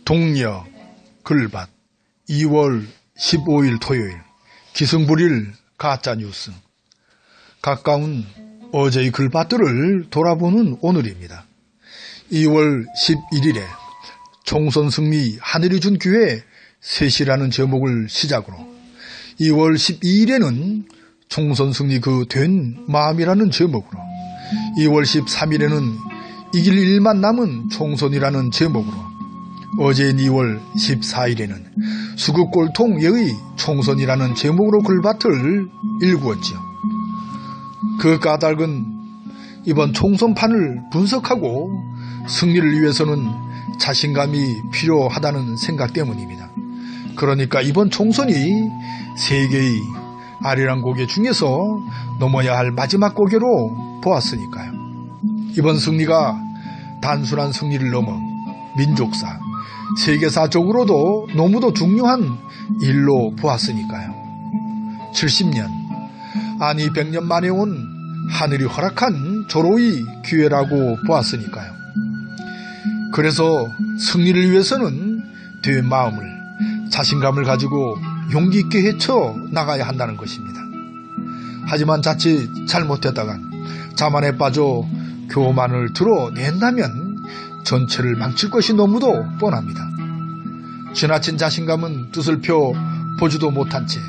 동력 글밭 2월 15일 토요일 기승부릴 가짜뉴스. 가까운 어제의 글밭들을 돌아보는 오늘입니다. 2월 11일에 총선 승리 하늘이 준 기회 셋이라는 제목을 시작으로 2월 12일에는 총선 승리 그 된 마음이라는 제목으로 2월 13일에는 이길 일만 남은 총선이라는 제목으로 어제인 2월 14일에는 수국골통예의 총선이라는 제목으로 글밭을 일구었지요. 그 까닭은 이번 총선판을 분석하고 승리를 위해서는 자신감이 필요하다는 생각 때문입니다. 그러니까 이번 총선이 세 개의 아리랑 고개 중에서 넘어야 할 마지막 고개로 보았으니까요. 이번 승리가 단순한 승리를 넘어 민족사, 세계사적으로도 너무도 중요한 일로 보았으니까요. 70년, 아니 100년 만에 온 하늘이 허락한 조로의 기회라고 보았으니까요. 그래서 승리를 위해서는 된 마음을, 자신감을 가지고 용기 있게 헤쳐 나가야 한다는 것입니다. 하지만 자칫 잘못했다간 자만에 빠져 교만을 드러낸다면 전체를 망칠 것이 너무도 뻔합니다. 지나친 자신감은 뜻을 펴 보지도 못한 채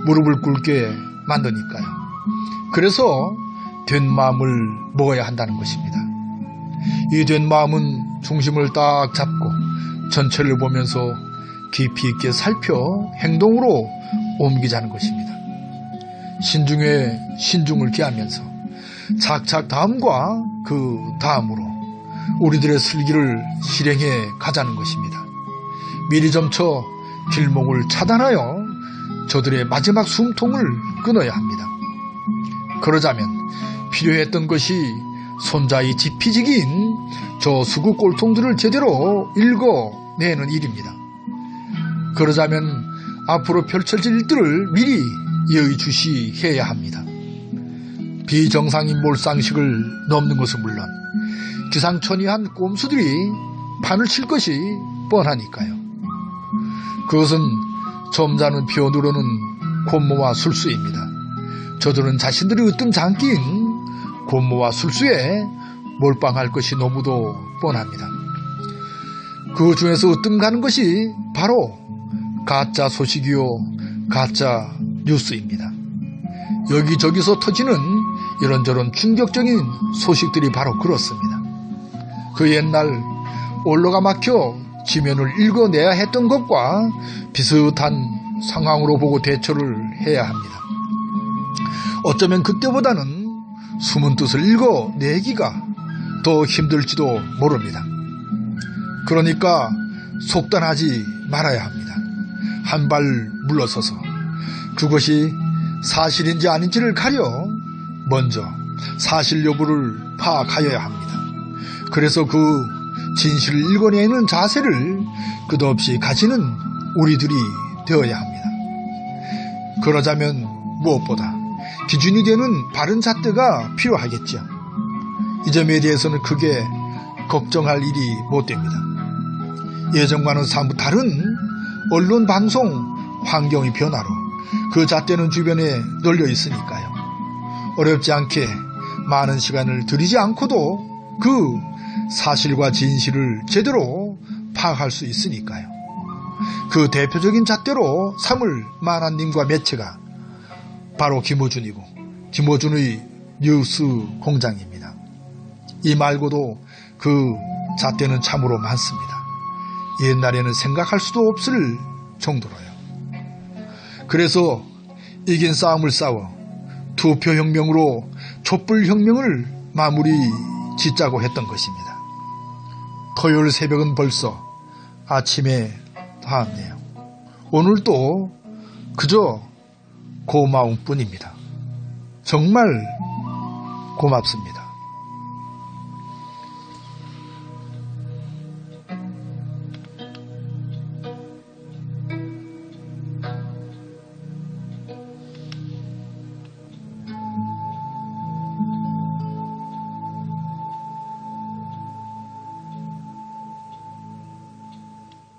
무릎을 꿇게 만드니까요. 그래서 된 마음을 먹어야 한다는 것입니다. 이 된 마음은 중심을 딱 잡고 전체를 보면서 깊이 있게 살펴 행동으로 옮기자는 것입니다. 신중에 신중을 기하면서 착착 다음과 그 다음으로 우리들의 슬기를 실행해 가자는 것입니다. 미리 점쳐 길목을 차단하여 저들의 마지막 숨통을 끊어야 합니다. 그러자면 필요했던 것이 손자의 지피지기인 저 수국 꼴통들을 제대로 읽어내는 일입니다. 그러자면 앞으로 펼쳐질 일들을 미리 예의주시해야 합니다. 비정상인 몰상식을 넘는 것은 물론 기상천외한 꼼수들이 판을 칠 것이 뻔하니까요. 그것은 점잖은 표현으로는 곤모와 술수입니다. 저들은 자신들이 으뜸장기인 곤모와 술수에 몰빵할 것이 너무도 뻔합니다. 그 중에서 으뜸 가는 것이 바로 가짜 소식이요 가짜 뉴스입니다. 여기저기서 터지는 이런저런 충격적인 소식들이 바로 그렇습니다. 그 옛날 올로가 막혀 지면을 읽어내야 했던 것과 비슷한 상황으로 보고 대처를 해야 합니다. 어쩌면 그때보다는 숨은 뜻을 읽어내기가 더 힘들지도 모릅니다. 그러니까 속단하지 말아야 합니다. 한 발 물러서서 그것이 사실인지 아닌지를 가려 먼저 사실 여부를 파악하여야 합니다. 그래서 그 진실을 읽어내는 자세를 끝없이 가지는 우리들이 되어야 합니다. 그러자면 무엇보다 기준이 되는 바른 잣대가 필요하겠죠. 이 점에 대해서는 크게 걱정할 일이 못 됩니다. 예전과는 사뭇 다른 언론 방송 환경의 변화로 그 잣대는 주변에 널려 있으니까요. 어렵지 않게 많은 시간을 들이지 않고도 그 사실과 진실을 제대로 파악할 수 있으니까요. 그 대표적인 잣대로 삼을 만한 님과 매체가 바로 김어준이고 김어준의 뉴스 공장입니다. 이 말고도 그 잣대는 참으로 많습니다. 옛날에는 생각할 수도 없을 정도로요. 그래서 이긴 싸움을 싸워 투표혁명으로 촛불혁명을 마무리 짓자고 했던 것입니다. 토요일 새벽은 벌써 아침에 닿았네요. 오늘도 그저 고마움뿐입니다. 정말 고맙습니다.